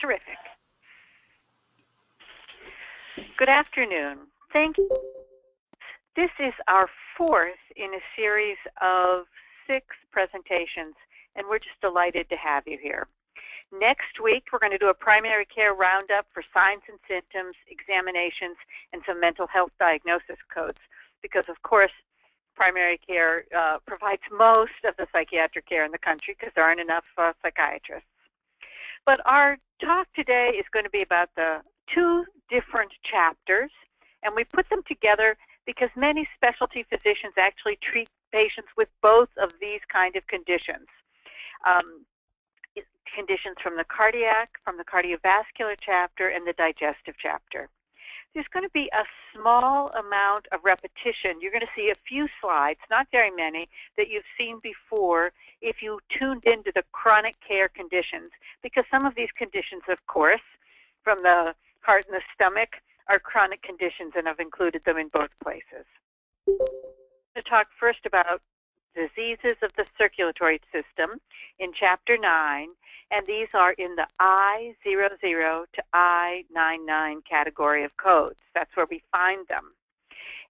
Terrific. Good afternoon. Thank you. This is our fourth in a series of 6 presentations, and we're just delighted to have you here. Next week, we're going to do a primary care roundup for signs and symptoms, examinations, and some mental health diagnosis codes, because, of course, primary care provides most of the psychiatric care in the country because there aren't enough psychiatrists. But our talk today is going to be about the 2 different chapters, and we put them together because many specialty physicians actually treat patients with both of these kind of conditions. Conditions from the cardiac, from the cardiovascular chapter, and the digestive chapter. There's going to be a small amount of repetition. You're going to see a few slides, not very many, that you've seen before if you tuned into the chronic care conditions, because some of these conditions, of course, from the heart and the stomach, are chronic conditions, and I've included them in both places. I'm going to talk first about diseases of the circulatory system in Chapter 9, and these are in the I00 to I99 category of codes. That's where we find them.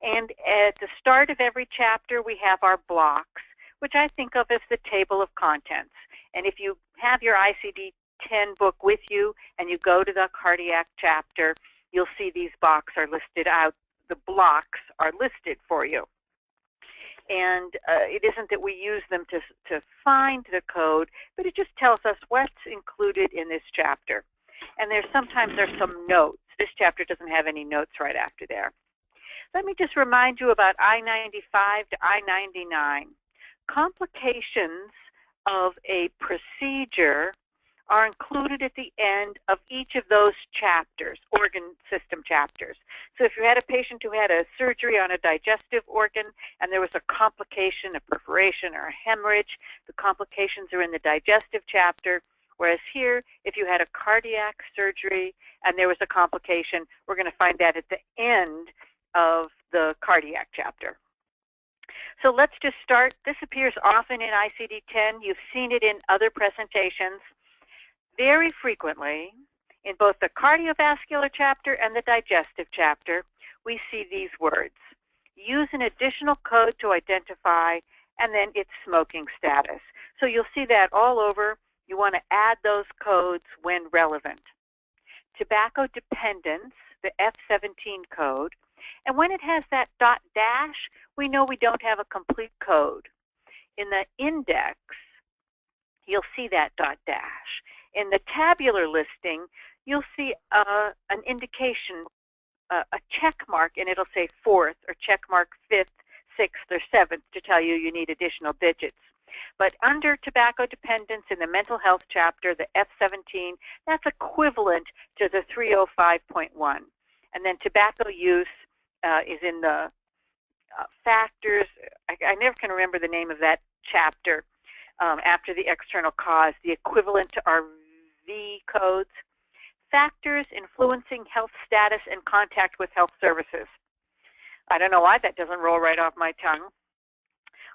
And at the start of every chapter, we have our blocks, which I think of as the table of contents. And if you have your ICD10 book with you and you go to the cardiac chapter, you'll see these blocks are listed out. The blocks are listed for you. And it isn't that we use them to find the code, but it just tells us what's included in this chapter. And sometimes there's some notes. This chapter doesn't have any notes right after there. Let me just remind you about I95 to I99. Complications of a procedure are included at the end of each of those chapters, organ system chapters. So if you had a patient who had a surgery on a digestive organ and there was a complication, a perforation or a hemorrhage, the complications are in the digestive chapter, whereas here, if you had a cardiac surgery and there was a complication, we're going to find that at the end of the cardiac chapter. So let's just start. This appears often in ICD-10. You've seen it in other presentations. Very frequently, in both the cardiovascular chapter and the digestive chapter, we see these words. Use an additional code to identify, and then its smoking status. So you'll see that all over. You want to add those codes when relevant. Tobacco dependence, the F17 code, and when it has that dot dash, we know we don't have a complete code. In the index, you'll see that dot dash. In the tabular listing, you'll see an indication, a check mark, and it'll say 4th or check mark 5th, 6th, or 7th to tell you you need additional digits. But under tobacco dependence in the mental health chapter, the F17, that's equivalent to the 305.1. And then tobacco use is in the factors. I never can remember the name of that chapter. After the external cause, the equivalent to our V codes, factors influencing health status and contact with health services. I don't know why that doesn't roll right off my tongue.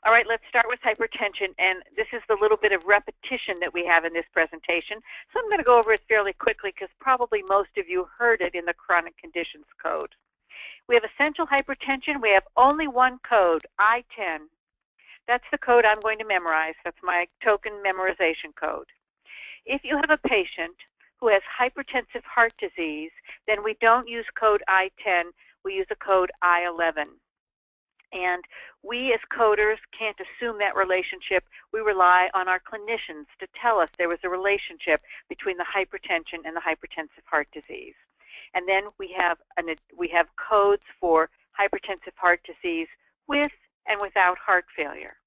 All right, let's start with hypertension, and this is the little bit of repetition that we have in this presentation. So I'm going to go over it fairly quickly because probably most of you heard it in the chronic conditions code. We have essential hypertension. We have only one code, I10. That's the code I'm going to memorize. That's my token memorization code. If you have a patient who has hypertensive heart disease, then we don't use code I10. We use a code I11. And we as coders can't assume that relationship. We rely on our clinicians to tell us there was a relationship between the hypertension and the hypertensive heart disease. And then we have codes for hypertensive heart disease with and without heart failure.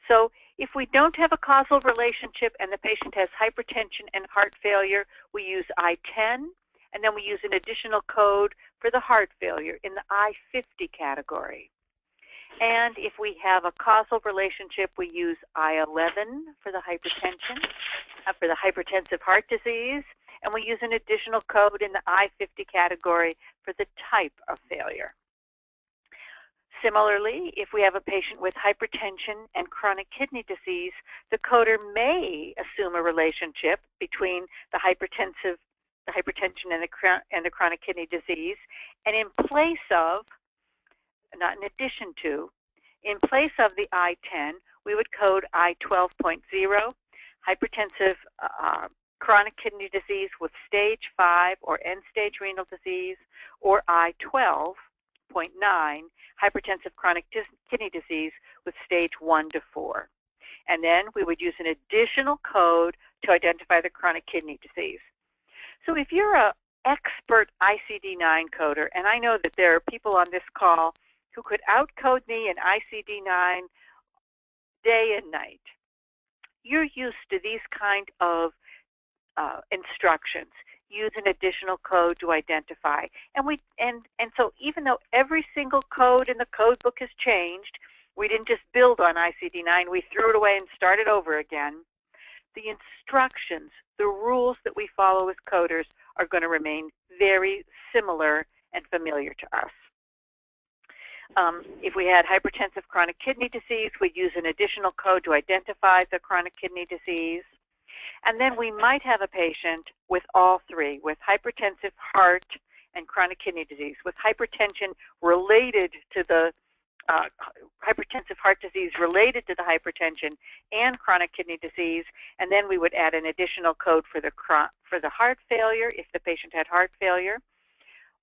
So if we don't have a causal relationship and the patient has hypertension and heart failure, we use I10, and then we use an additional code for the heart failure in the I50 category. And if we have a causal relationship, we use I11 for the hypertension, for the hypertensive heart disease, and we use an additional code in the I50 category for the type of failure. Similarly, if we have a patient with hypertension and chronic kidney disease, the coder may assume a relationship between the hypertensive the hypertension and the chronic kidney disease. And in place of, not in addition to, in place of the I-10, we would code I-12.0, hypertensive chronic kidney disease with stage 5 or end-stage renal disease, or I-12.9, hypertensive chronic kidney disease with stage 1 to 4. And then we would use an additional code to identify the chronic kidney disease. So if you're an expert ICD-9 coder, and I know that there are people on this call who could outcode me in ICD-9 day and night, you're used to these kind of instructions. Use an additional code to identify. And so even though every single code in the code book has changed, we didn't just build on ICD-9, we threw it away and started over again. The instructions, the rules that we follow as coders are going to remain very similar and familiar to us. If we had hypertensive chronic kidney disease, we'd use an additional code to identify the chronic kidney disease. And then we might have a patient with all three, with hypertensive heart and chronic kidney disease, with hypertension related to the hypertensive heart disease related to the hypertension and chronic kidney disease, and then we would add an additional code for the heart failure if the patient had heart failure,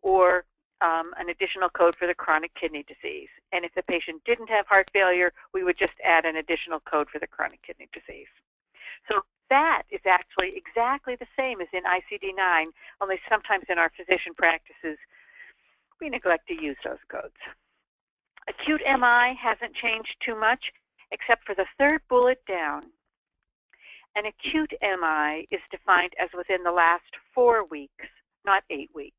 or an additional code for the chronic kidney disease. And if the patient didn't have heart failure, we would just add an additional code for the chronic kidney disease. So that is actually exactly the same as in ICD-9, only sometimes in our physician practices we neglect to use those codes. Acute MI hasn't changed too much, except for the third bullet down. An acute MI is defined as within the last 4 weeks, not 8 weeks.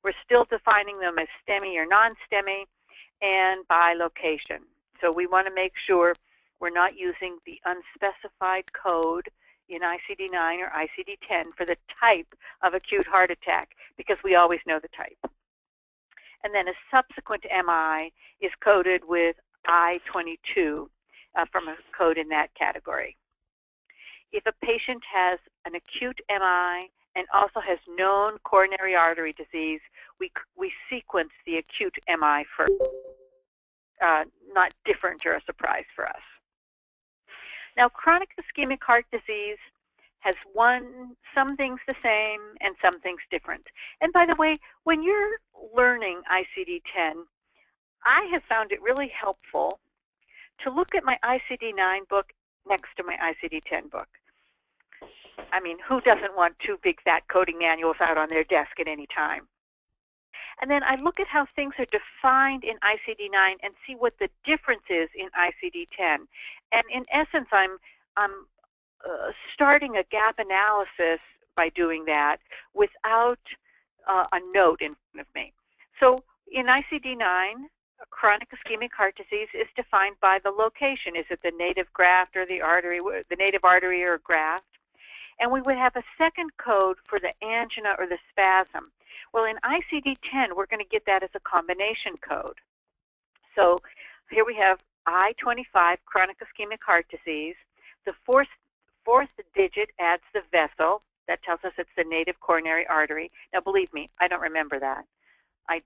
We're still defining them as STEMI or non-STEMI and by location. So we want to make sure we're not using the unspecified code in ICD-9 or ICD-10 for the type of acute heart attack, because we always know the type. And then a subsequent MI is coded with I-22 from a code in that category. If a patient has an acute MI and also has known coronary artery disease, we sequence the acute MI first. Not different or a surprise for us. Now, chronic ischemic heart disease has some things the same and some things different. And by the way, when you're learning ICD-10, I have found it really helpful to look at my ICD-9 book next to my ICD-10 book. I mean, who doesn't want 2 big fat coding manuals out on their desk at any time? And then I look at how things are defined in ICD-9 and see what the difference is in ICD-10. And in essence, I'm starting a gap analysis by doing that without a note in front of me. So in ICD-9, chronic ischemic heart disease is defined by the location. Is it the native graft or the artery, the native artery or graft? And we would have a second code for the angina or the spasm. Well, in ICD-10, we're going to get that as a combination code. So here we have I-25, chronic ischemic heart disease. The fourth digit adds the vessel. That tells us it's the native coronary artery. Now, believe me, I don't remember that. I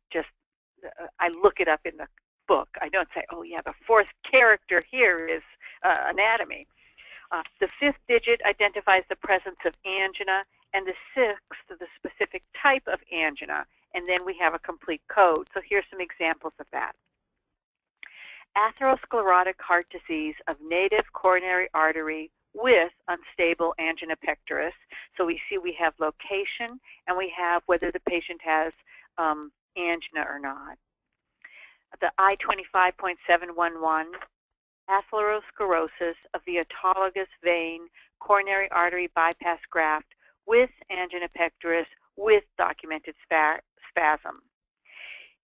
look it up in the book. I don't say, oh, yeah, the 4th character here is anatomy. The 5th digit identifies the presence of angina, and the 6th, the specific type of angina, and then we have a complete code. So here's some examples of that. Atherosclerotic heart disease of native coronary artery with unstable angina pectoris. So we see we have location, and we have whether the patient has angina or not. The I-25.711, atherosclerosis of the autologous vein coronary artery bypass graft with angina pectoris with documented spasm.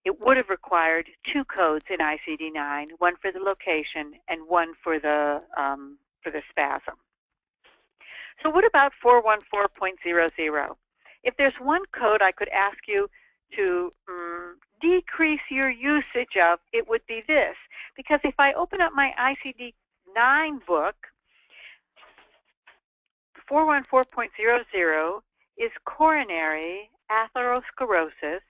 It would have required 2 codes in ICD-9, one for the location and one for the spasm. So what about 414.00? If there's one code I could ask you to decrease your usage of, it would be this. Because if I open up my ICD-9 book, 414.00 is coronary atherosclerosis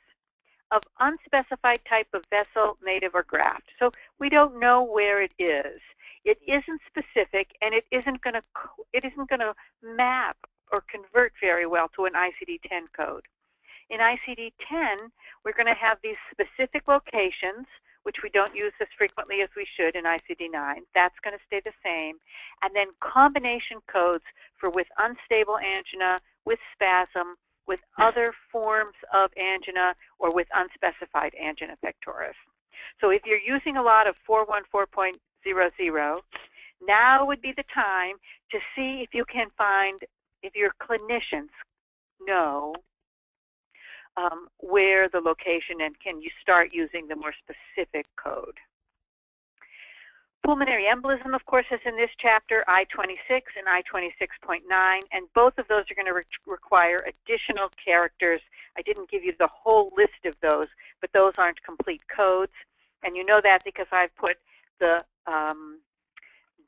of unspecified type of vessel, native, or graft. So we don't know where it is. It isn't specific, and it isn't going to map or convert very well to an ICD-10 code. In ICD-10, we're going to have these specific locations, which we don't use as frequently as we should in ICD-9. That's going to stay the same. And then combination codes for with unstable angina, with spasm, with other forms of angina, or with unspecified angina pectoris. So if you're using a lot of 414.00, now would be the time to see if you can find, if your clinicians know where the location, and can you start using the more specific code. Pulmonary embolism, of course, is in this chapter, I-26 and I-26.9, and both of those are going to require additional characters. I didn't give you the whole list of those, but those aren't complete codes, and you know that because I've put the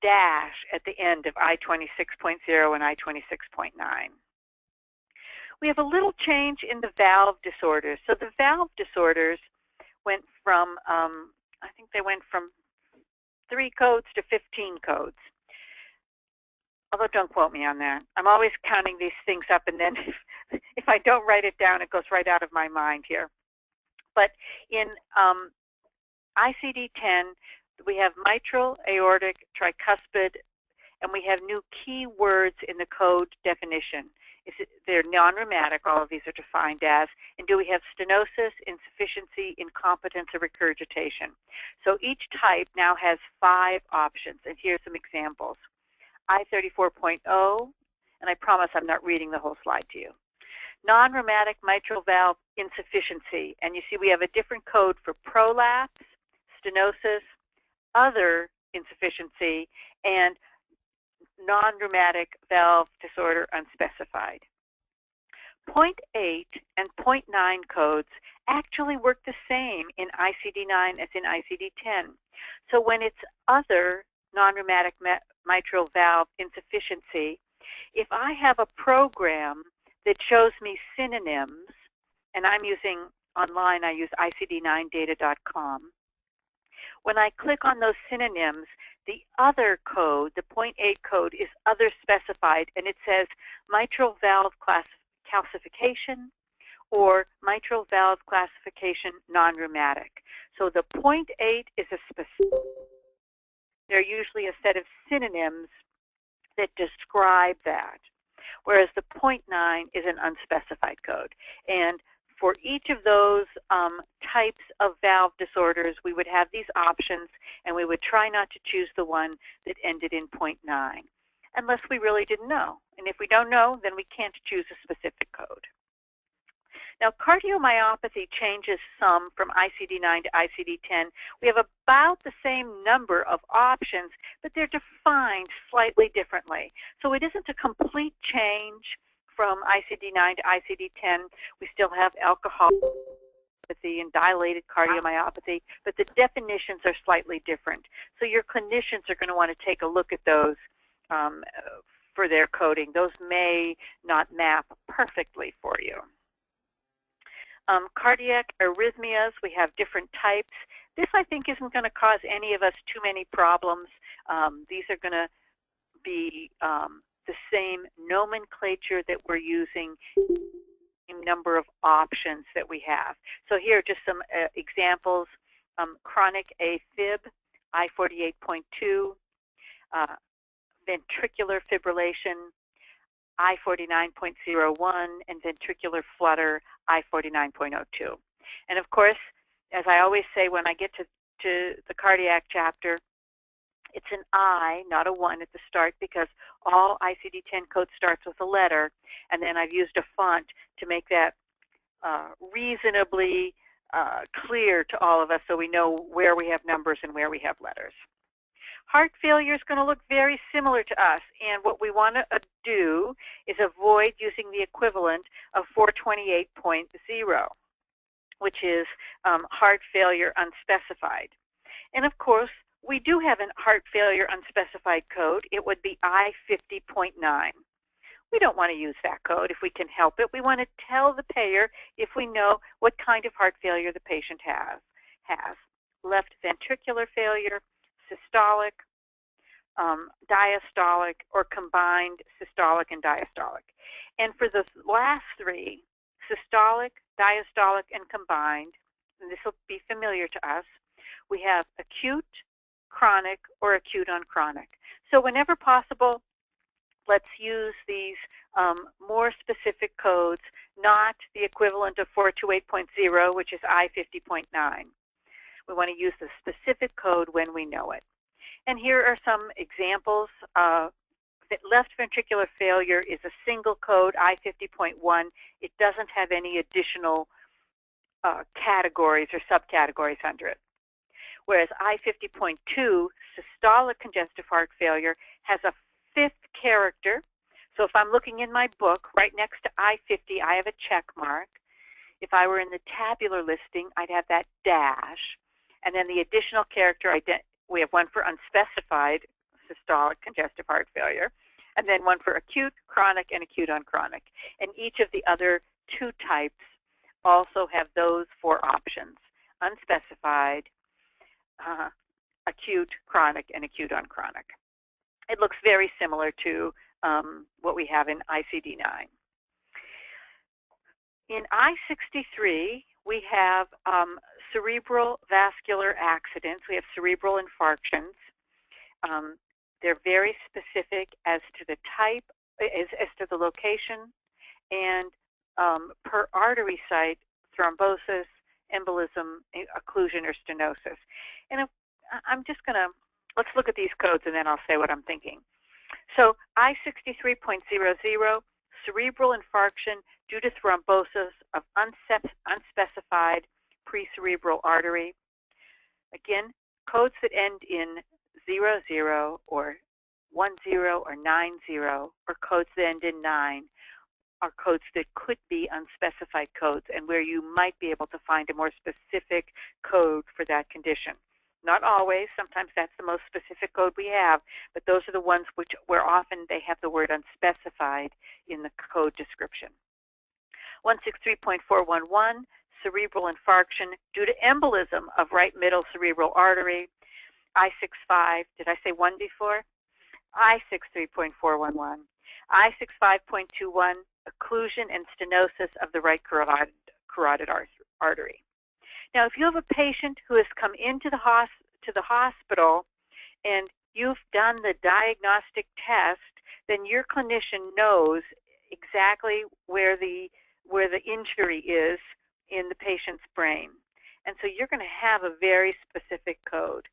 dash at the end of I-26.0 and I-26.9. We have a little change in the valve disorders. So the valve disorders went from, I think they went from 3 codes to 15 codes. Although don't quote me on that. I'm always counting these things up, and then if I don't write it down, it goes right out of my mind here. But in ICD-10, we have mitral, aortic, tricuspid, and we have new key words in the code definition. They're non-rheumatic, all of these are defined as, and do we have stenosis, insufficiency, incompetence, or regurgitation? So each type now has 5 options, and here's some examples. I-34.0, and I promise I'm not reading the whole slide to you. Non-rheumatic mitral valve insufficiency, and you see we have a different code for prolapse, stenosis, other insufficiency, and non-rheumatic valve disorder unspecified. 0.8 and 0.9 codes actually work the same in ICD-9 as in ICD-10. So when it's other non-rheumatic mitral valve insufficiency, if I have a program that shows me synonyms, and I'm using online, I use ICD9data.com, when I click on those synonyms, the other code, the 0.8 code, is other specified, and it says mitral valve calcification or mitral valve classification non-rheumatic. So the 0.8 is a specific. They're usually a set of synonyms that describe that, whereas the 0.9 is an unspecified code. And for each of those types of valve disorders, we would have these options, and we would try not to choose the one that ended in 0.9, unless we really didn't know. And if we don't know, then we can't choose a specific code. Now, cardiomyopathy changes some from ICD-9 to ICD-10. We have about the same number of options, but they're defined slightly differently. So it isn't a complete change from ICD-9 to ICD-10. We still have alcoholopathy and dilated cardiomyopathy, but the definitions are slightly different. So your clinicians are going to want to take a look at those for their coding. Those may not map perfectly for you. Cardiac arrhythmias, we have different types. This, I think, isn't going to cause any of us too many problems. These are going to be the same nomenclature that we're using, number of options that we have. So here are just some examples. Chronic AFib, I-48.2, ventricular fibrillation, I-49.01, and ventricular flutter, I-49.02. And of course, as I always say when I get to the cardiac chapter, it's an I, not a 1 at the start, because all ICD-10 code starts with a letter, and then I've used a font to make that reasonably clear to all of us so we know where we have numbers and where we have letters. Heart failure is going to look very similar to us, and what we want to do is avoid using the equivalent of 428.0, which is heart failure unspecified. And of course, we do have a heart failure unspecified code. It would be I-50.9. We don't want to use that code if we can help it. We want to tell the payer if we know what kind of heart failure the patient has. Left ventricular failure, systolic, diastolic, or combined systolic and diastolic. And for the last three, systolic, diastolic, and combined, and this will be familiar to us, we have acute, chronic, or acute on chronic. So whenever possible, let's use these more specific codes, not the equivalent of 428.0, which is I50.9. We want to use the specific code when we know it. And here are some examples. Left ventricular failure is a single code, I50.1. It doesn't have any additional categories or subcategories under it. Whereas I50.2, systolic congestive heart failure, has a fifth character. So if I'm looking in my book, right next to I50, I have a check mark. If I were in the tabular listing, I'd have that dash. And then the additional character, we have one for unspecified systolic congestive heart failure, and then one for acute, chronic, and acute on chronic. And each of the other two types also have those four options: unspecified, acute, chronic, and acute on chronic. It looks very similar to what we have in ICD-9. In I-63, we have cerebral vascular accidents. We have cerebral infarctions. They're very specific as to the type, as to the location, and per artery site, thrombosis, embolism, occlusion, or stenosis. And I'm just going to, let's look at these codes and then I'll say what I'm thinking. So I63.00, cerebral infarction due to thrombosis of unspecified pre-cerebral artery. Again, codes that end in 00 or 10 or 90, or codes that end in 9 are codes that could be unspecified codes and where you might be able to find a more specific code for that condition. Not always. Sometimes that's the most specific code we have, but those are the ones where often they have the word unspecified in the code description. 163.411, cerebral infarction due to embolism of right middle cerebral artery. I65, did I say 1 before? I63.411. I65.21, occlusion and stenosis of the right carotid artery. Now, if you have a patient who has come into the hospital and you've done the diagnostic test, then your clinician knows exactly where the injury is in the patient's brain. And so you're going to have a very specific code.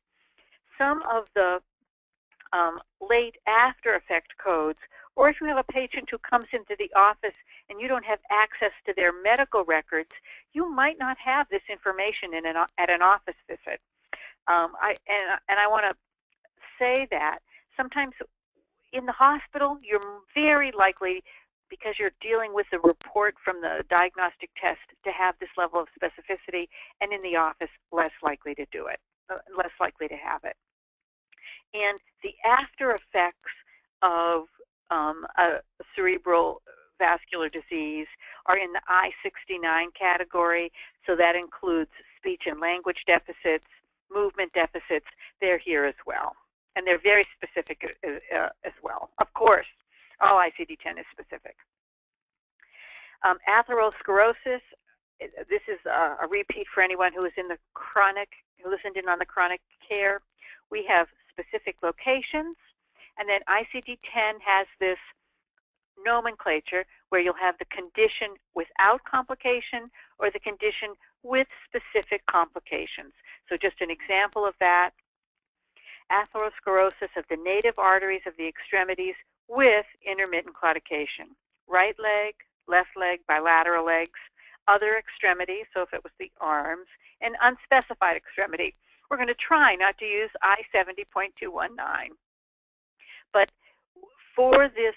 Some of the late after effect codes, or if you have a patient who comes into the office and you don't have access to their medical records, you might not have this information at an office visit. I want to say that sometimes in the hospital, you're very likely, because you're dealing with the report from the diagnostic test, to have this level of specificity, and in the office, less likely to do it, less likely to have it. And the after effects of a cerebral vascular disease are in the I69 category, so that includes speech and language deficits, movement deficits. They're here as well, and they're very specific as well. Of course, all ICD-10 is specific. Atherosclerosis, this is a repeat for anyone who is in the chronic, who listened in on the chronic care. We have specific locations, and then ICD-10 has this nomenclature where you'll have the condition without complication or the condition with specific complications. So just an example of that: atherosclerosis of the native arteries of the extremities with intermittent claudication. Right leg, left leg, bilateral legs, other extremity, so if it was the arms, and unspecified extremity. We're going to try not to use I70.219. But for this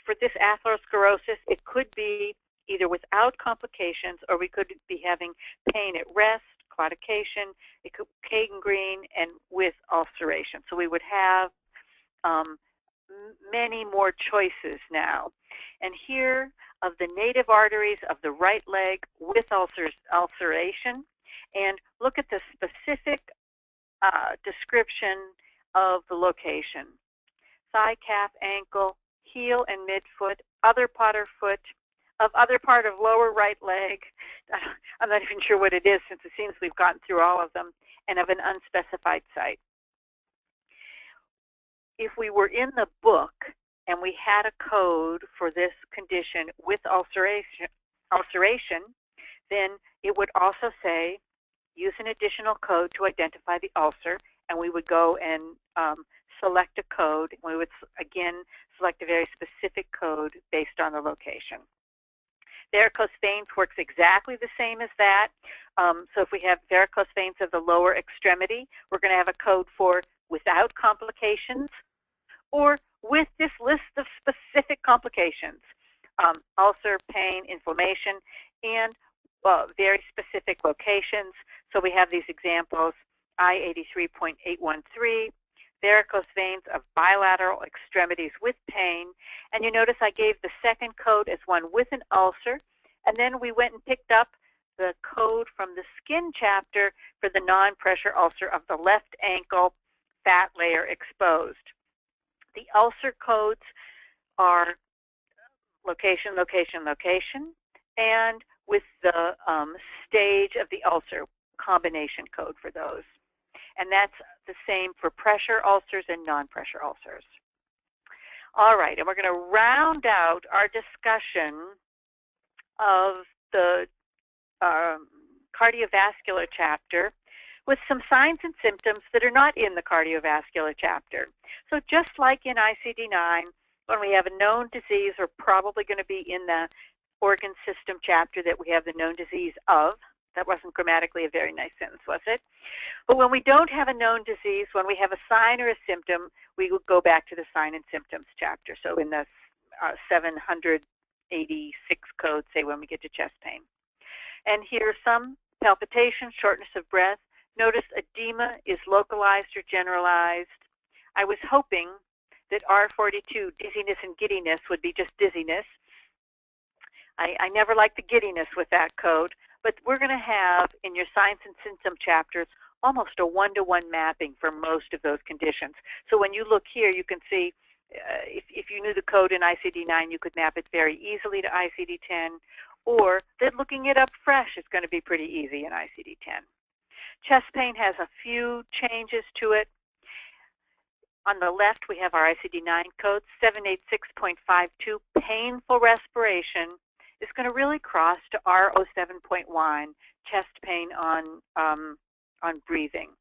atherosclerosis, it could be either without complications, or we could be having pain at rest, claudication, it could gangrene, and with ulceration. So we would have many more choices now. And here, of the native arteries of the right leg with ulceration, and look at the specific description of the location. Thigh, calf, ankle, heel and midfoot, other part of foot, other part of lower right leg. I'm not even sure what it is since it seems we've gotten through all of them, and of an unspecified site. If we were in the book and we had a code for this condition with ulceration, then it would also say, use an additional code to identify the ulcer, and we would go and select a code. We would, again, select a very specific code based on the location. Varicose veins works exactly the same as that. So if we have varicose veins of the lower extremity, we're going to have a code for without complications or with this list of specific complications. Ulcer, pain, inflammation, and very specific locations. So we have these examples, I83.813, varicose veins of bilateral extremities with pain. And you notice I gave the second code as one with an ulcer, and then we went and picked up the code from the skin chapter for the non-pressure ulcer of the left ankle, fat layer exposed. The ulcer codes are location, location, location, and with the stage of the ulcer, combination code for those. And that's the same for pressure ulcers and non-pressure ulcers. All right, and we're going to round out our discussion of the cardiovascular chapter with some signs and symptoms that are not in the cardiovascular chapter. So just like in ICD-9, when we have a known disease, we're probably going to be in the organ system chapter that we have the known disease of. That wasn't grammatically a very nice sentence, was it? But when we don't have a known disease, when we have a sign or a symptom, we would go back to the sign and symptoms chapter. So in the 786 code, say when we get to chest pain. And here are some: palpitation, shortness of breath. Notice edema is localized or generalized. I was hoping that R42, dizziness and giddiness, would be just dizziness. I never liked the giddiness with that code, but we're going to have in your signs and symptom chapters almost a one-to-one mapping for most of those conditions. So when you look here, you can see if you knew the code in ICD-9, you could map it very easily to ICD-10, or that looking it up fresh is going to be pretty easy in ICD-10. Chest pain has a few changes to it. On the left, we have our ICD-9 code, 786.52, painful respiration, is going to really cross to R07.1, chest pain on breathing.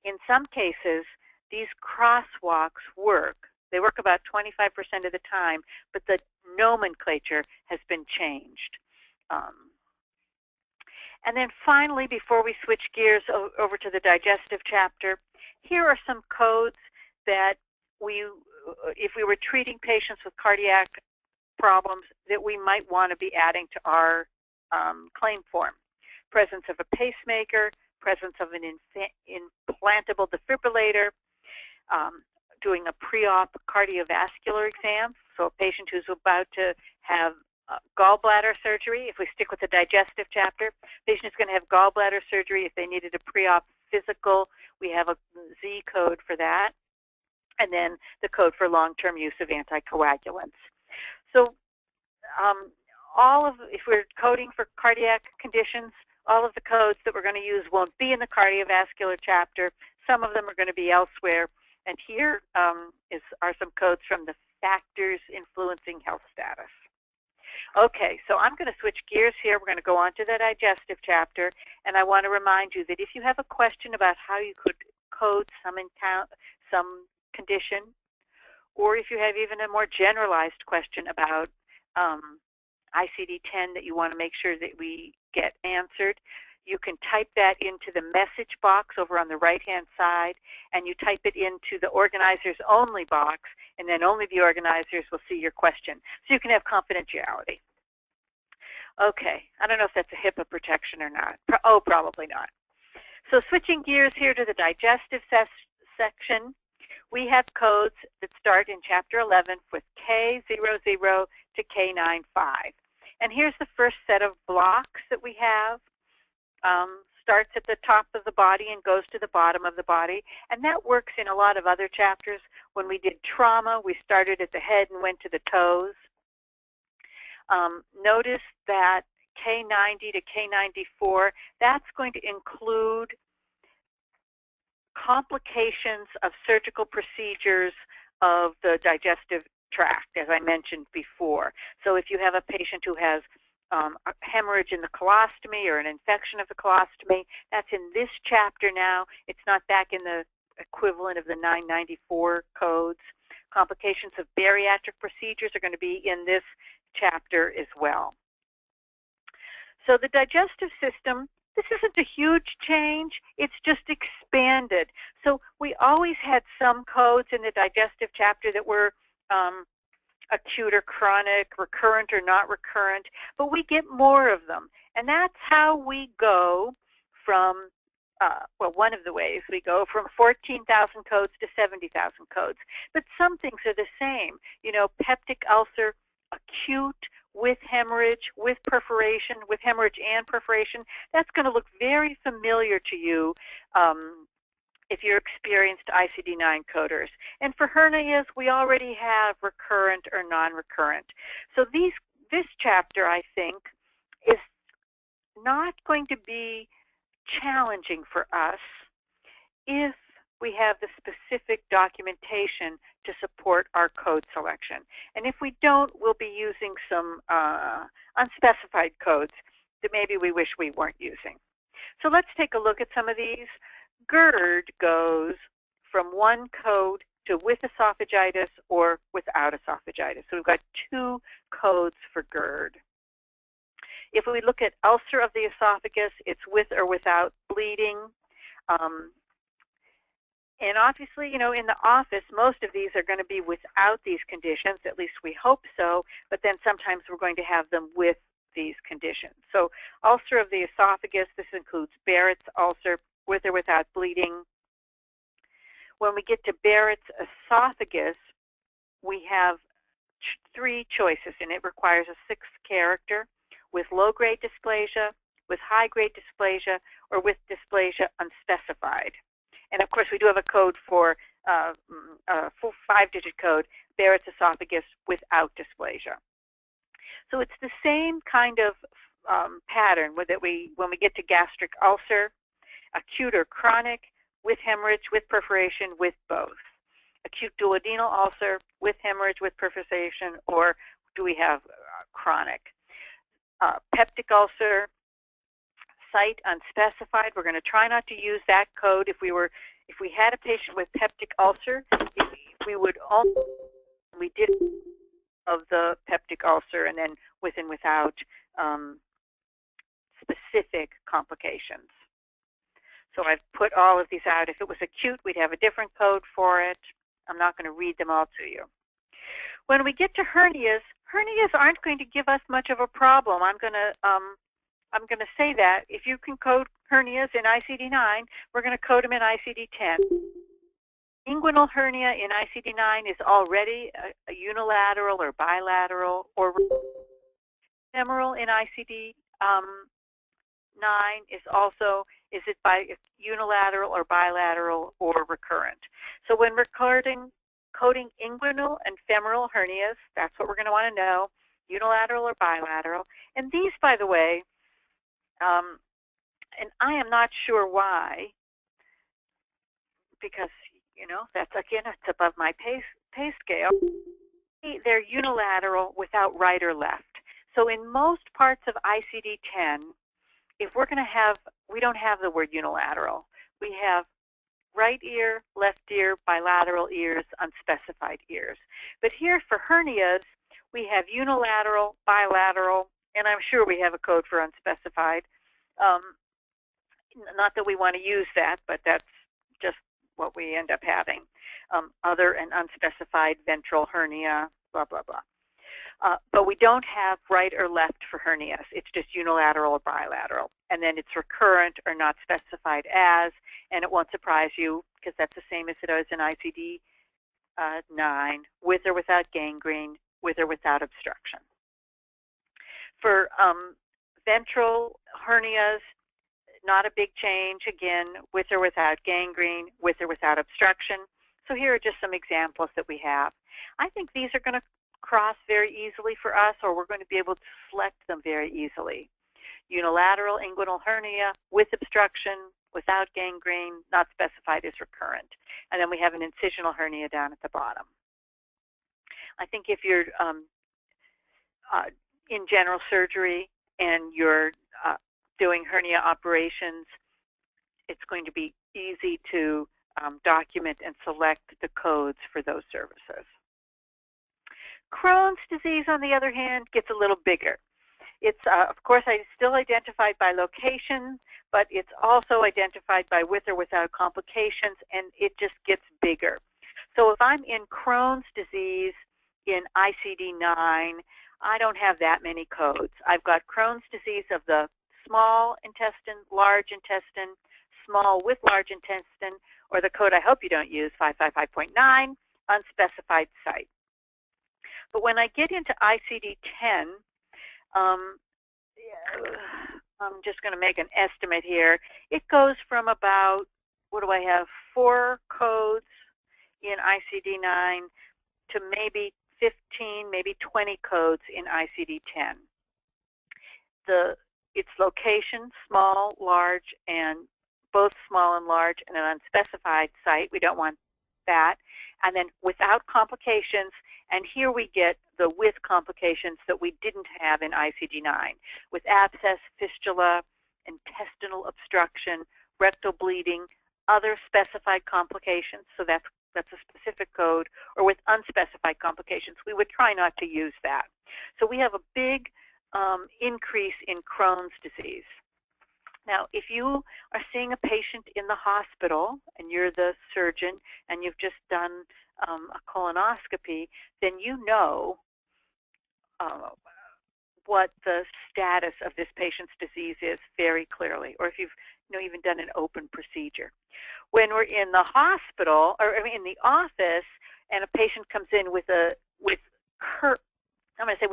In some cases, these crosswalks work. They work about 25% of the time, but the nomenclature has been changed. And then finally, before we switch gears over to the digestive chapter, here are some codes that if we were treating patients with cardiac problems, that we might want to be adding to our claim form. Presence of a pacemaker, presence of an implantable defibrillator, doing a pre-op cardiovascular exam, so a patient who's about to have gallbladder surgery. If we stick with the digestive chapter, patient is going to have gallbladder surgery. If they needed a pre-op physical, we have a Z code for that, and then the code for long-term use of anticoagulants. So if we're coding for cardiac conditions, all of the codes that we're going to use won't be in the cardiovascular chapter. Some of them are going to be elsewhere. And here are some codes from the factors influencing health status. Okay, so I'm going to switch gears here. We're going to go on to the digestive chapter. And I want to remind you that if you have a question about how you could code some condition, or if you have even a more generalized question about ICD-10 that you want to make sure that we get answered, you can type that into the message box over on the right-hand side, and you type it into the organizers only box, and then only the organizers will see your question. So you can have confidentiality. Okay, I don't know if that's a HIPAA protection or not. Oh, probably not. So switching gears here to the digestive section, We have codes that start in Chapter 11 with K00 to K95. And here's the first set of blocks that we have. Starts at the top of the body and goes to the bottom of the body. And that works in a lot of other chapters. When we did trauma, we started at the head and went to the toes. Notice that K90 to K94, that's going to include complications of surgical procedures of the digestive tract, as I mentioned before. So if you have a patient who has a hemorrhage in the colostomy or an infection of the colostomy, that's in this chapter now. It's not back in the equivalent of the 994 codes. Complications of bariatric procedures are going to be in this chapter as well. So the digestive system, this isn't a huge change, it's just expanded. So we always had some codes in the digestive chapter that were acute or chronic, recurrent or not recurrent, but we get more of them. And that's how we go from, well, one of the ways we go from 14,000 codes to 70,000 codes. But some things are the same. You know, peptic ulcer, acute, with hemorrhage, with perforation, with hemorrhage and perforation, that's going to look very familiar to you if you're experienced ICD-9 coders. And for hernias, we already have recurrent or non-recurrent. So this chapter, I think, is not going to be challenging for us if we have the specific documentation to support our code selection. And if we don't, we'll be using some unspecified codes that maybe we wish we weren't using. So let's take a look at some of these. GERD goes from one code to with esophagitis or without esophagitis. So we've got two codes for GERD. If we look at ulcer of the esophagus, it's with or without bleeding. And obviously, you know, in the office, most of these are going to be without these conditions, at least we hope so, but then sometimes we're going to have them with these conditions. So ulcer of the esophagus, this includes Barrett's ulcer, with or without bleeding. When we get to Barrett's esophagus, we have three choices, and it requires a sixth character: with low-grade dysplasia, with high-grade dysplasia, or with dysplasia unspecified. And of course, we do have a code for a full 5-digit code, Barrett's esophagus without dysplasia. So it's the same kind of pattern that when we get to gastric ulcer, acute or chronic, with hemorrhage, with perforation, with both. Acute duodenal ulcer, with hemorrhage, with perforation, or do we have chronic? Peptic ulcer, site unspecified. We're going to try not to use that code. If we had a patient with peptic ulcer, we would only, we did of the peptic ulcer and then with and without specific complications. So I've put all of these out. If it was acute, we'd have a different code for it. I'm not going to read them all to you. When we get to hernias, hernias aren't going to give us much of a problem. I'm going to say that. If you can code hernias in ICD-9, we're going to code them in ICD-10. Inguinal hernia in ICD-9 is already a unilateral or bilateral, or femoral in ICD-9 is also, is it by unilateral or bilateral or recurrent? So when we're coding inguinal and femoral hernias, that's what we're going to want to know, unilateral or bilateral. And these, by the way, and I am not sure why, because, you know, that's, again, it's above my pay scale. They're unilateral without right or left. So in most parts of ICD-10, if we're going to have, we don't have the word unilateral. We have right ear, left ear, bilateral ears, unspecified ears. But here for hernias, we have unilateral, bilateral, and I'm sure we have a code for unspecified. Not that we want to use that, but that's just what we end up having. Other and unspecified ventral hernia, blah, blah, blah. But we don't have right or left for hernias. It's just unilateral or bilateral. And then it's recurrent or not specified as, and it won't surprise you because that's the same as it is in ICD 9, with or without gangrene, with or without obstruction. For ventral hernias, not a big change, again, with or without gangrene, with or without obstruction. So here are just some examples that we have. I think these are going to cross very easily for us, or we're going to be able to select them very easily. Unilateral inguinal hernia with obstruction, without gangrene, not specified as recurrent. And then we have an incisional hernia down at the bottom. I think if you're in general surgery and you're doing hernia operations, it's going to be easy to document and select the codes for those services. Crohn's disease, on the other hand, gets a little bigger. It's, of course, still identified by location, but it's also identified by with or without complications, and it just gets bigger. So if I'm in Crohn's disease in ICD10, I don't have that many codes. I've got Crohn's disease of the small intestine, large intestine, small with large intestine, or the code I hope you don't use, 555.9, unspecified site. But when I get into ICD10, I'm just going to make an estimate here. It goes from about, what do I have, 4 codes in ICD-9 to maybe 15, maybe 20 codes in ICD-10. Its location, small, large, and both small and large, and an unspecified site. We don't want that. And then without complications, and here we get the with complications that we didn't have in ICD-9, with abscess, fistula, intestinal obstruction, rectal bleeding, other specified complications, so that's a specific code, or with unspecified complications. We would try not to use that. So we have a big increase in Crohn's disease. Now, if you are seeing a patient in the hospital and you're the surgeon and you've just done a colonoscopy, then you know what the status of this patient's disease is very clearly, or if you've even done an open procedure. When we're in the hospital, or in the office, and a patient comes in with a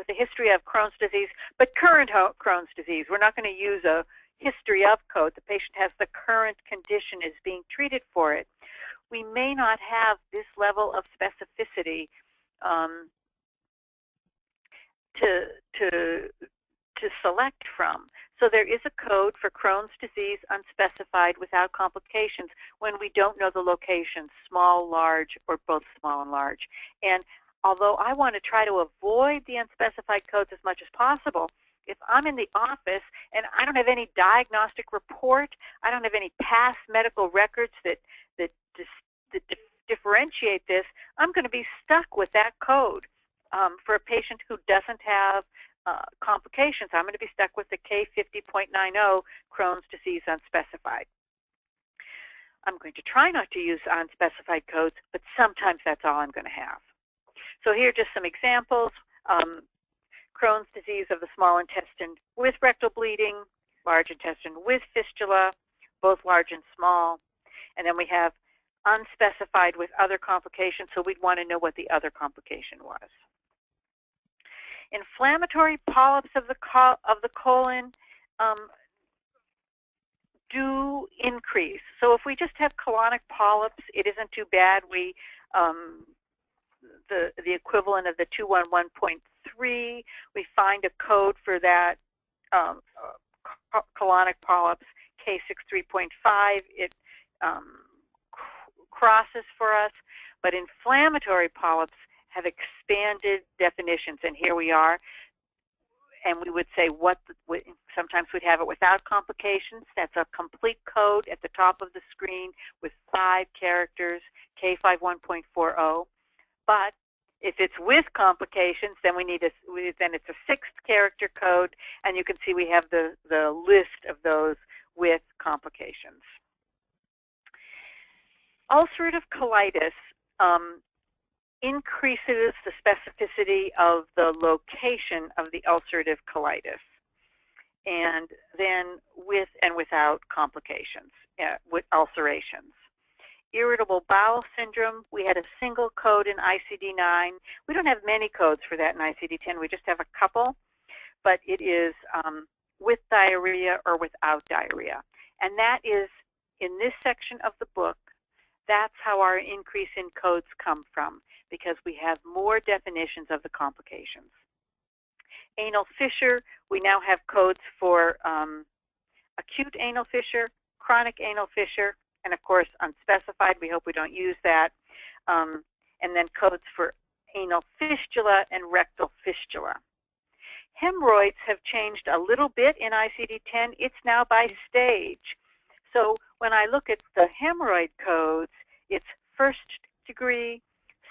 history of Crohn's disease, but current Crohn's disease, we're not going to use a history of code. The patient has the current condition, is being treated for it. We may not have this level of specificity to select from. So there is a code for Crohn's disease unspecified without complications when we don't know the location, small, large, or both small and large. And although I want to try to avoid the unspecified codes as much as possible, if I'm in the office and I don't have any diagnostic report, I don't have any past medical records that differentiate this, I'm going to be stuck with that code. For a patient who doesn't have complications, I'm going to be stuck with the K50.90 Crohn's disease unspecified. I'm going to try not to use unspecified codes, but sometimes that's all I'm going to have. So here are just some examples. Crohn's disease of the small intestine with rectal bleeding, large intestine with fistula, both large and small. And then we have unspecified with other complications, so we'd want to know what the other complication was. Inflammatory polyps of the colon do increase. So if we just have colonic polyps, it isn't too bad. We the equivalent of the 211.3, we find a code for that colonic polyps, K63.5. It crosses for us, but inflammatory polyps have expanded definitions, and here we are. And we would say sometimes we'd have it without complications. That's a complete code at the top of the screen with 5 characters, K51.40. But if it's with complications, then then it's a 6th character code, and you can see we have the list of those with complications. Ulcerative colitis increases the specificity of the location of the ulcerative colitis, and then with and without complications, with ulcerations. irritable bowel syndrome, we had a single code in ICD-9. We don't have many codes for that in ICD-10. We just have a couple, but it is with diarrhea or without diarrhea. And that is, in this section of the book, that's how our increase in codes come from, because we have more definitions of the complications. Anal fissure, we now have codes for acute anal fissure, chronic anal fissure, and of course unspecified. We hope we don't use that. And then codes for anal fistula and rectal fistula. Hemorrhoids have changed a little bit in ICD-10. It's now by stage. So when I look at the hemorrhoid codes, it's first degree,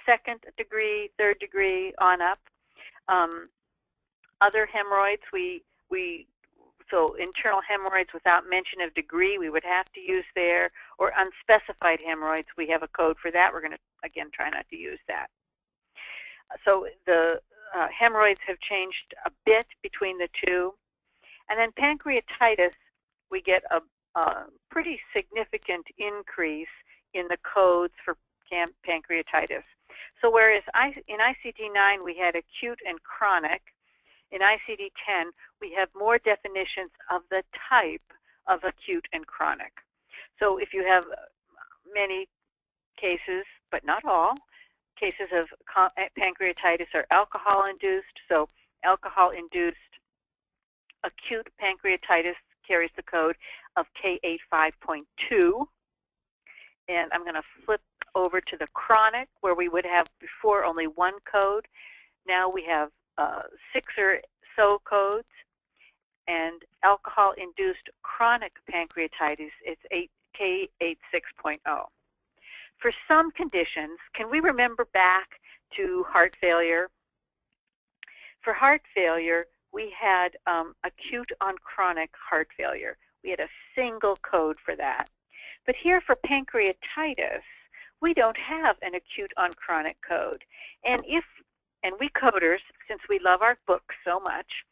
second degree, third degree, on up. Other hemorrhoids, so internal hemorrhoids without mention of degree, we would have to use there, or unspecified hemorrhoids, we have a code for that. We're going to, again, try not to use that. So the hemorrhoids have changed a bit between the two. And then pancreatitis, we get a pretty significant increase in the codes for pancreatitis. So whereas in ICD-9 we had acute and chronic, in ICD-10 we have more definitions of the type of acute and chronic. So if you have many cases, but not all, cases of pancreatitis are alcohol-induced, so alcohol-induced acute pancreatitis carries the code of K85.2. And I'm going to flip over to the chronic, where we would have before only one code. Now we have 6 or so codes. And alcohol-induced chronic pancreatitis, it's K86.0. For some conditions, can we remember back to heart failure? For heart failure, we had acute on chronic heart failure. We had a single code for that. But here for pancreatitis, we don't have an acute on chronic code. And we coders, since we love our books so much,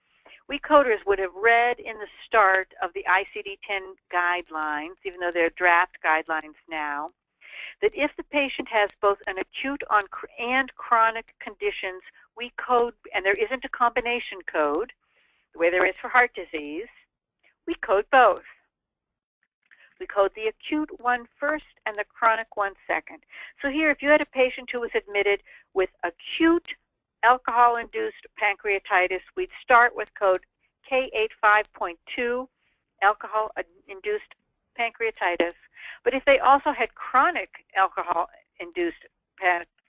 we coders would have read in the start of the ICD-10 guidelines, even though they're draft guidelines now, that if the patient has both an acute and chronic conditions, we code, and there isn't a combination code, the way there is for heart disease, we code both. We code the acute one first and the chronic one second. So here, if you had a patient who was admitted with acute alcohol-induced pancreatitis, we'd start with code K85.2, alcohol-induced pancreatitis. But if they also had chronic alcohol-induced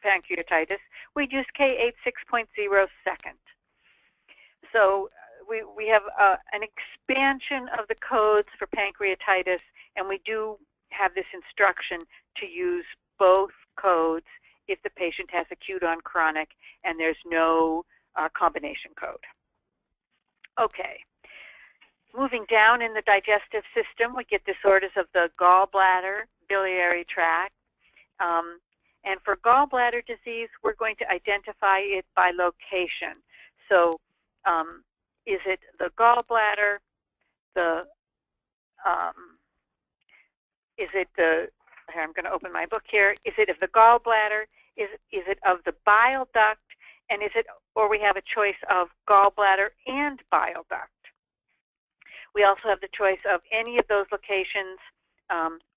pancreatitis, we'd use K86.0 second. So we have an expansion of the codes for pancreatitis, and we do have this instruction to use both codes if the patient has acute on chronic and there's no combination code. Okay. Moving down in the digestive system, we get disorders of the gallbladder, biliary tract. And for gallbladder disease, we're going to identify it by location. So is it the gallbladder, here, I'm going to open my book here. Is it of the gallbladder? Is it of the bile duct? And or we have a choice of gallbladder and bile duct. We also have the choice of any of those locations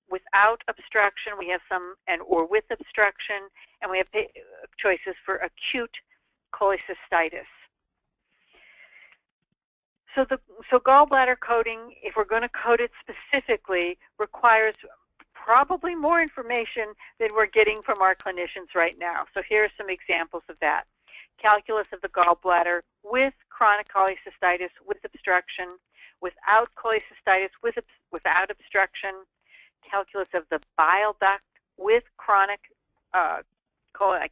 without obstruction. We have some, or with obstruction, and we have choices for acute cholecystitis. So gallbladder coding, if we're going to code it specifically, requires probably more information than we're getting from our clinicians right now. So here are some examples of that. Calculus of the gallbladder with chronic cholecystitis with obstruction, without cholecystitis without obstruction, calculus of the bile duct with chronic, I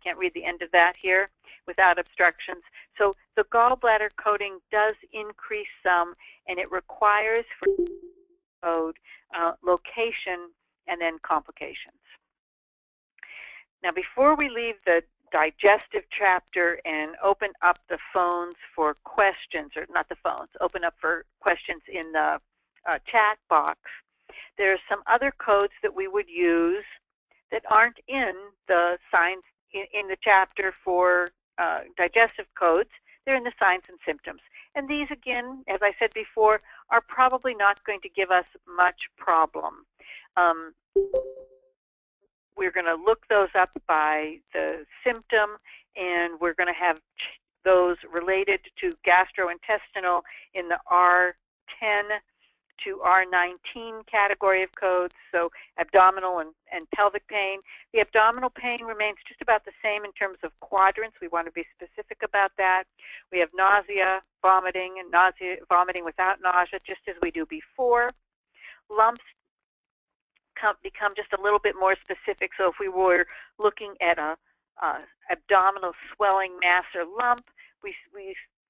can't read the end of that here, without obstructions. So the gallbladder coding does increase some, and it requires for code location and then complications. Now, before we leave the digestive chapter and open up the phones for questions, or not the phones, open up for questions in the chat box, there's some other codes that we would use that aren't in the signs in the chapter for digestive codes. They're in the signs and symptoms. And these, again, as I said before, are probably not going to give us much problem. We're going to look those up by the symptom, and we're going to have those related to gastrointestinal in the R10 to R19 category of codes, so abdominal and pelvic pain. The abdominal pain remains just about the same in terms of quadrants. We want to be specific about that. We have nausea, vomiting, and vomiting without nausea, just as we do before. Lumps become just a little bit more specific. So if we were looking at a abdominal swelling mass or lump, we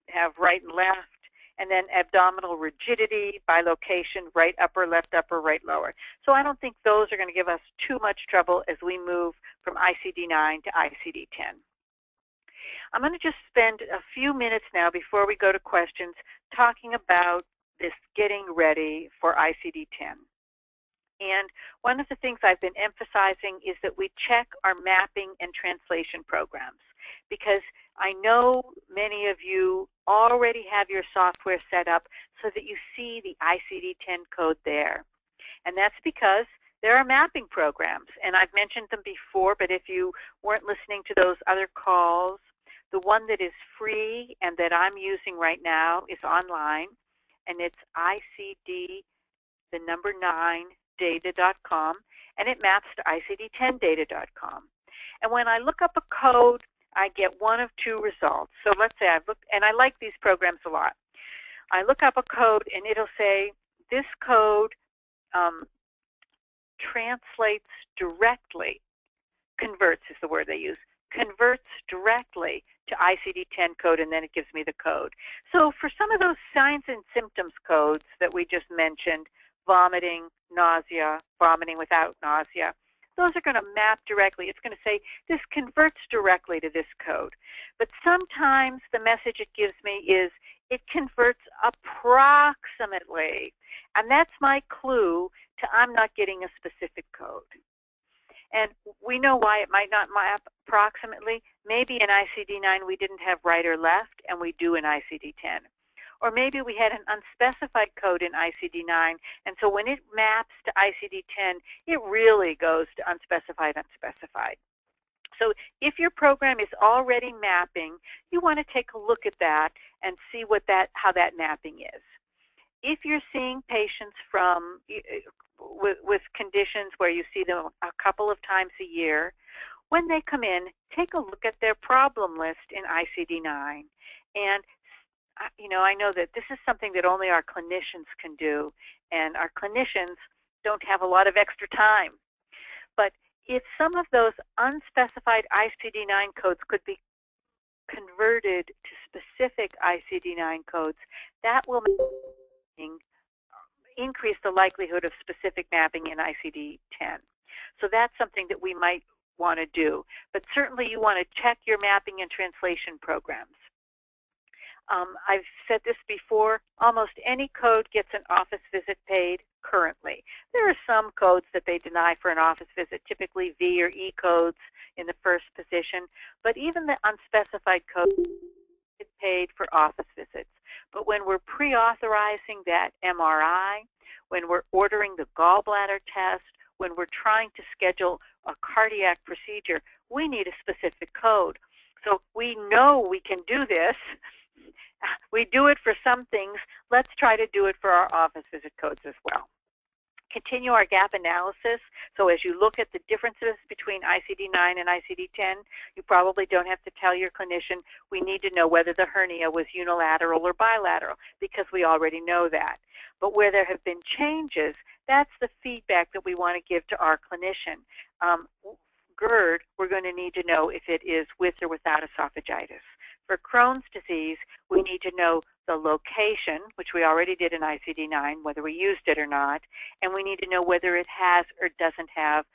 have right and left. And then abdominal rigidity by location, right upper, left upper, right lower. So I don't think those are going to give us too much trouble as we move from ICD-9 to ICD-10. I'm going to just spend a few minutes now before we go to questions talking about this getting ready for ICD-10. And one of the things I've been emphasizing is that we check our mapping and translation programs, because I know many of you already have your software set up so that you see the ICD-10 code there. And that's because there are mapping programs, and I've mentioned them before, but if you weren't listening to those other calls, the one that is free and that I'm using right now is online, and it's ICD9data.com, and it maps to ICD10data.com. And when I look up a code, I get one of two results. So let's say I've looked, and I like these programs a lot. I look up a code, and it'll say this code translates directly, converts is the word they use, converts directly to ICD-10 code, and then it gives me the code. So for some of those signs and symptoms codes that we just mentioned, vomiting, nausea, vomiting without nausea, those are going to map directly. It's going to say this converts directly to this code. But sometimes the message it gives me is it converts approximately. And that's my clue to I'm not getting a specific code. And we know why it might not map approximately. Maybe in ICD-9 we didn't have right or left, and we do in ICD-10. Or maybe we had an unspecified code in ICD-9, and so when it maps to ICD-10, it really goes to unspecified, unspecified. So if your program is already mapping, you want to take a look at that and see how that mapping is. If you're seeing patients with conditions where you see them a couple of times a year, when they come in, take a look at their problem list in ICD-9. And I know that this is something that only our clinicians can do, and our clinicians don't have a lot of extra time. But if some of those unspecified ICD-9 codes could be converted to specific ICD-9 codes, that will increase the likelihood of specific mapping in ICD-10. So that's something that we might want to do. But certainly you want to check your mapping and translation programs. I've said this before, almost any code gets an office visit paid currently. There are some codes that they deny for an office visit, typically V or E codes in the first position, but even the unspecified codes get paid for office visits. But when we're pre-authorizing that MRI, when we're ordering the gallbladder test, when we're trying to schedule a cardiac procedure, we need a specific code. So we know we can do this. We do it for some things. Let's try to do it for our office visit codes as well. Continue our gap analysis. So as you look at the differences between ICD-9 and ICD-10, you probably don't have to tell your clinician, we need to know whether the hernia was unilateral or bilateral, because we already know that. But where there have been changes, that's the feedback that we want to give to our clinician. GERD, we're going to need to know if it is with or without esophagitis. For Crohn's disease, we need to know the location, which we already did in ICD-9, whether we used it or not, and we need to know whether it has or doesn't have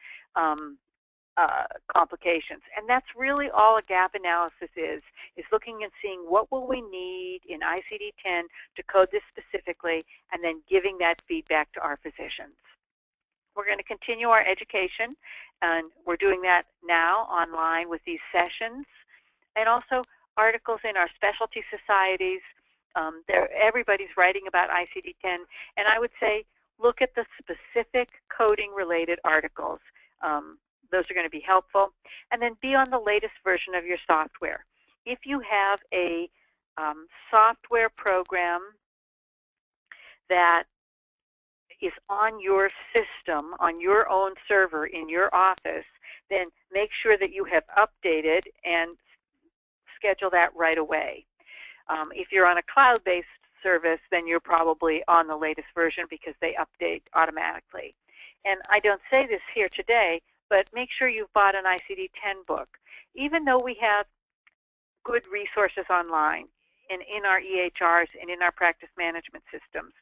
complications. And that's really all a gap analysis is looking and seeing what will we need in ICD-10 to code this specifically, and then giving that feedback to our physicians. We're going to continue our education, and we're doing that now online with these sessions, and also articles in our specialty societies. Everybody's writing about ICD-10, and I would say look at the specific coding-related articles. Those are going to be helpful. And then be on the latest version of your software. If you have a software program that is on your system, on your own server in your office, then make sure that you have updated and schedule that right away. If you're on a cloud-based service, then you're probably on the latest version because they update automatically. And I don't say this here today, but make sure you've bought an ICD-10 book. Even though we have good resources online and in our EHRs and in our practice management systems,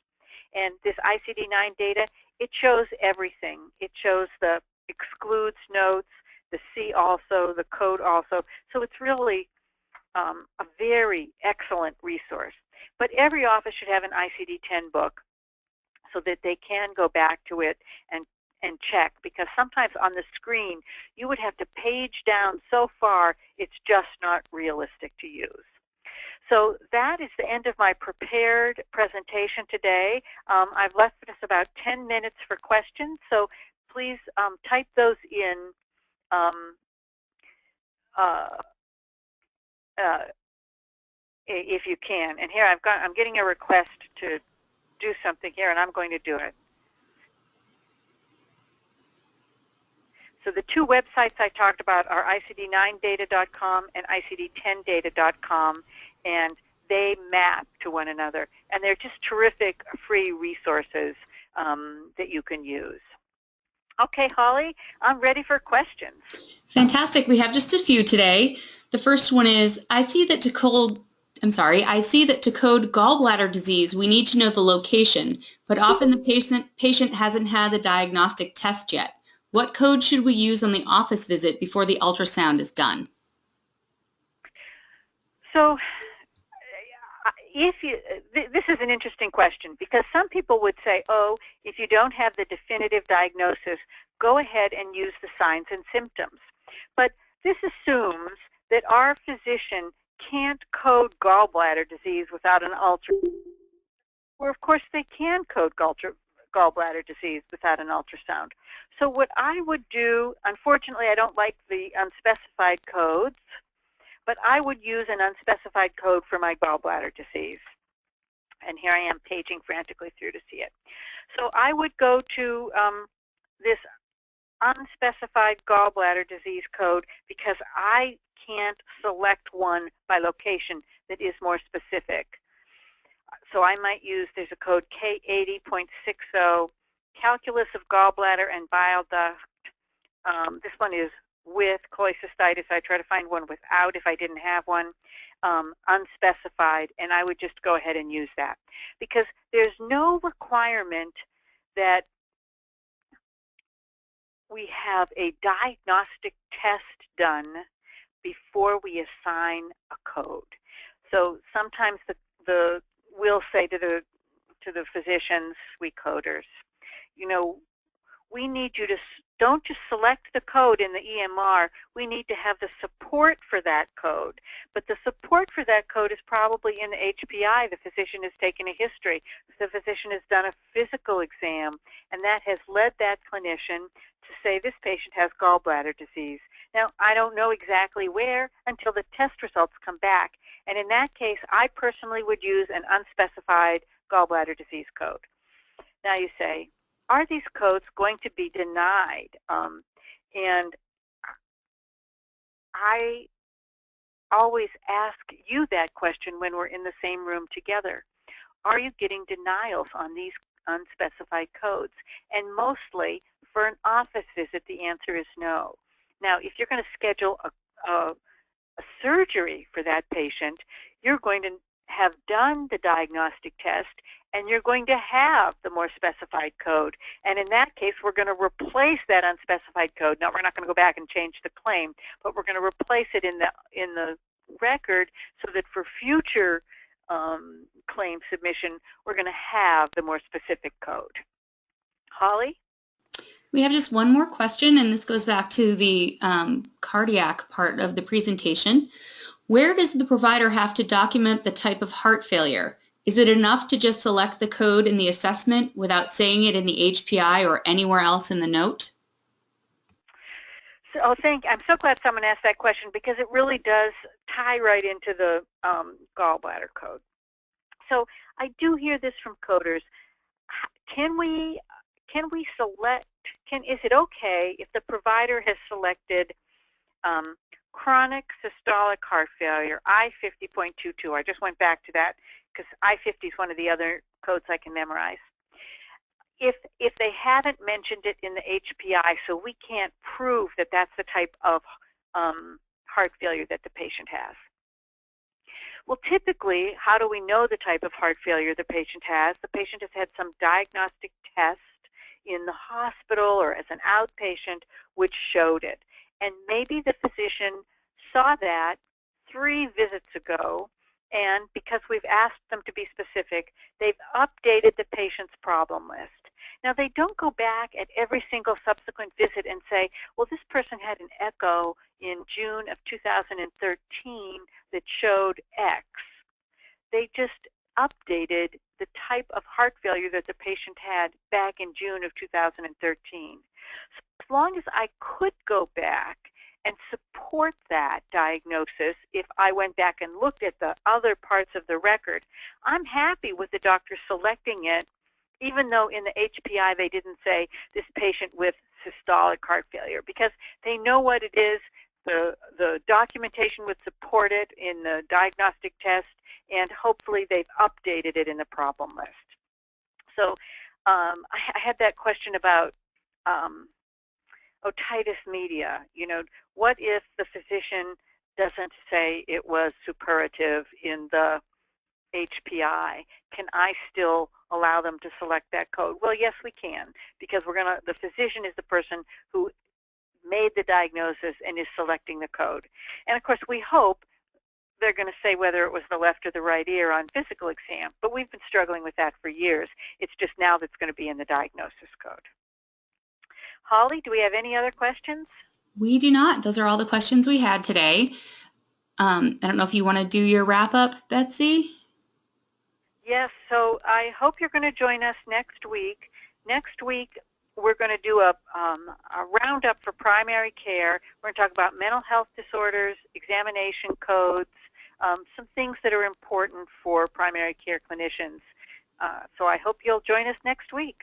and this ICD-9 data, it shows everything. It shows the excludes notes, the C also, the code also. So it's really a very excellent resource. But every office should have an ICD-10 book so that they can go back to it and check, because sometimes on the screen you would have to page down so far it's just not realistic to use. So that is the end of my prepared presentation today. I've left us about 10 minutes for questions, so please type those in if you can. And here I'm getting a request to do something here, and I'm going to do it. So the two websites I talked about are ICD9data.com and ICD10data.com, and they map to one another. And they're just terrific free resources that you can use. Okay, Holly, I'm ready for questions. Fantastic. We have just a few today. The first one is, I see that to code gallbladder disease, we need to know the location, but often the patient hasn't had the diagnostic test yet. What code should we use on the office visit before the ultrasound is done? So this is an interesting question, because some people would say, oh, if you don't have the definitive diagnosis, go ahead and use the signs and symptoms. But this assumes that our physician can't code gallbladder disease without an ultrasound. Or of course they can code gallbladder disease without an ultrasound. So what I would do, unfortunately I don't like the unspecified codes, but I would use an unspecified code for my gallbladder disease. And here I am paging frantically through to see it. So I would go to this unspecified gallbladder disease code, because I can't select one by location that is more specific. So I might use, there's a code K80.60, calculus of gallbladder and bile duct. This one is with cholecystitis. I try to find one without if I didn't have one, unspecified, and I would just go ahead and use that, because there's no requirement that we have a diagnostic test done before we assign a code. So sometimes we'll say to the physicians, we coders, you know, we need you to don't just select the code in the EMR. We need to have the support for that code. But the support for that code is probably in the HPI. The physician has taken a history. The physician has done a physical exam, and that has led that clinician to say this patient has gallbladder disease. Now, I don't know exactly where until the test results come back. And in that case, I personally would use an unspecified gallbladder disease code. Now you say, are these codes going to be denied? And I always ask you that question when we're in the same room together. Are you getting denials on these unspecified codes? And mostly, for an office visit, the answer is no. Now, if you're going to schedule a surgery for that patient, you're going to have done the diagnostic test, and you're going to have the more specified code. And in that case, we're going to replace that unspecified code. Now, we're not going to go back and change the claim, but we're going to replace it in the record so that for future claim submission, we're going to have the more specific code. Holly? We have just one more question, and this goes back to the cardiac part of the presentation. Where does the provider have to document the type of heart failure? Is it enough to just select the code in the assessment without saying it in the HPI or anywhere else in the note? So, I'm so glad someone asked that question, because it really does tie right into the gallbladder code. So I do hear this from coders. Can we select? Is it okay if the provider has selected chronic systolic heart failure, I50.22? I just went back to that because I50 is one of the other codes I can memorize. If they haven't mentioned it in the HPI, so we can't prove that that's the type of heart failure that the patient has. Well, typically, how do we know the type of heart failure the patient has? The patient has had some diagnostic test in the hospital or as an outpatient which showed it. And maybe the physician saw that 3 visits ago, and because we've asked them to be specific, they've updated the patient's problem list. Now, they don't go back at every single subsequent visit and say, well, this person had an echo in June of 2013 that showed X. They just updated the type of heart failure that the patient had back in June of 2013. So as long as I could go back and support that diagnosis, if I went back and looked at the other parts of the record, I'm happy with the doctor selecting it, even though in the HPI they didn't say this patient with systolic heart failure, because they know what it is. The documentation would support it in the diagnostic test, and hopefully they've updated it in the problem list. So I had that question about otitis media. You know, what if the physician doesn't say it was suppurative in the HPI? Can I still allow them to select that code? Well, yes, we can, because the physician is the person who made the diagnosis and is selecting the code. And of course, we hope they're going to say whether it was the left or the right ear on physical exam, but we've been struggling with that for years. It's just now that's going to be in the diagnosis code. Holly, do we have any other questions? We do not. Those are all the questions we had today. I don't know if you want to do your wrap-up, Betsy? Yes, so I hope you're going to join us next week. Next week, we're going to do a roundup for primary care. We're going to talk about mental health disorders, examination codes, some things that are important for primary care clinicians. So I hope you'll join us next week.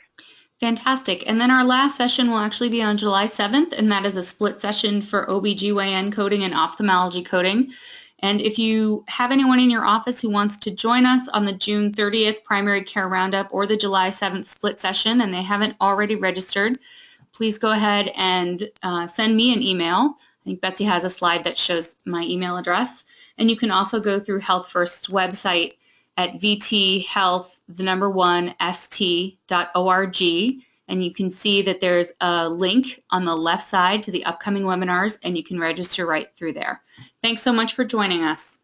Fantastic. And then our last session will actually be on July 7th, and that is a split session for OBGYN coding and ophthalmology coding. And if you have anyone in your office who wants to join us on the June 30th primary care roundup or the July 7th split session and they haven't already registered, please go ahead and send me an email. I think Betsy has a slide that shows my email address. And you can also go through HealthFirst's website at vt1st.org, and you can see that there's a link on the left side to the upcoming webinars, and you can register right through there. Thanks so much for joining us.